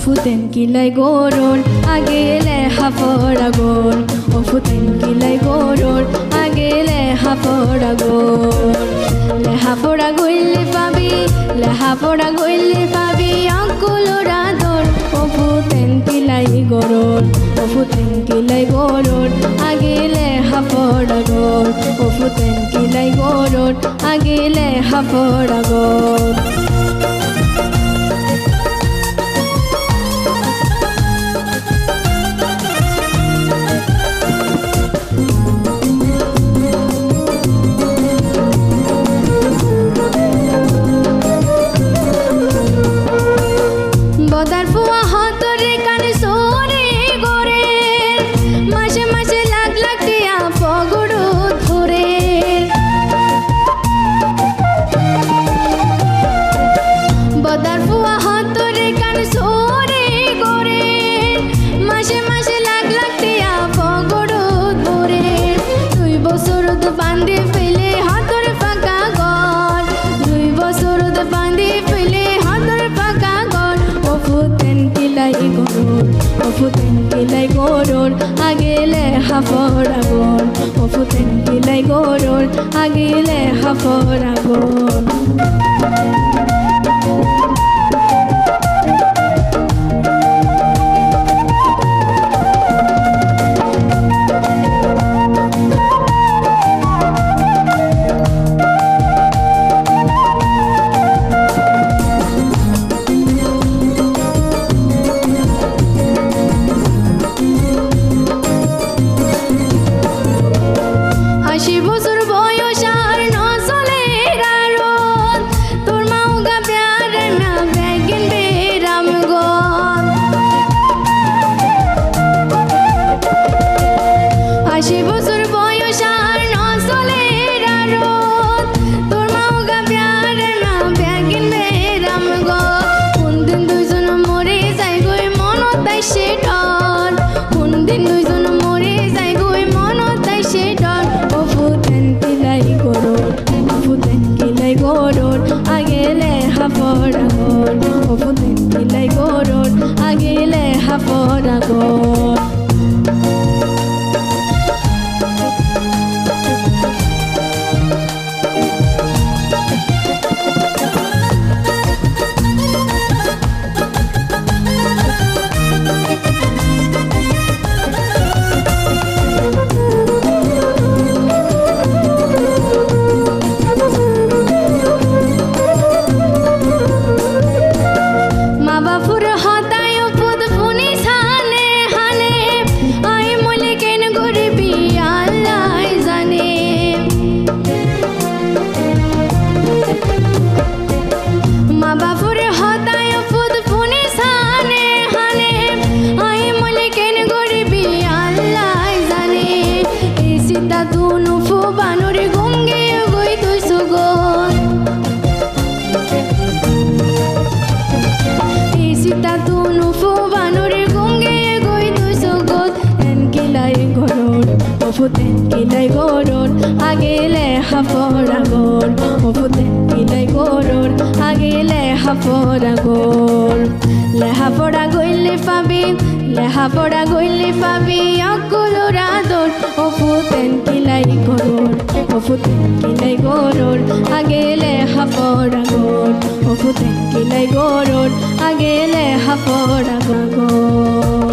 ফুতেন কিলাই গরুর আগেলে হাফড়া গোর ও ফুতেন কিলাই গরুর আগেলে হাফড়া গোর লেহাফড়া গইলে পাবি লেহাফড়া গইলে পাবি অকুলোর আদর ও ফুতেন কিলাই গরুর ও ফুতেন কিলাই গরুর আগেলে হাফড়া গোর ও ফুতেন কিলাই গরুর আগেলে হাফড়া গোর বদার ফুয়া হতরে কানে সোরে গোরে মাসে মাসে লাখ লাখ টিয়া পগড়ু ধরে বদার ফুয়া হতরে কানে সোরে গোরে মাসে মাসে লাখ লাখ টিয়া পগড়ু ধরে 2 বছর তো বান্ধে ফেলে হতরে ফাঁকা ঘর 2 বছর তো বান্ধে ফেলে হতরে ফাঁকা ঘর ও ফুতেন কিলাই গরুর ও ফুতেন কিলাই গরুর আগেলে হাফড়া গোর ও ফুতেন কিলাই গরুর আগেলে হাফড়া গোর হাফড়া গোর ও ফুতেন কিলাই গরুর আগেলে হাফড়া গোর ফুতেন কিলাই গরুর আগেলে হাফড়া গোর ও ফুতেন কিলাই গরুর আগেলে হাফড়া গোর লেহাফড়া গইলে পাবি লেহাফড়া গইলে পাবি অকুলোর আদর ও ফুতেন কিলাই গরুর ও ফুতেন কিলাই গরুর আগেলে হাফড়া গোর ও ফুতেন কিলাই গরুর আগেলে হাফড়া গোর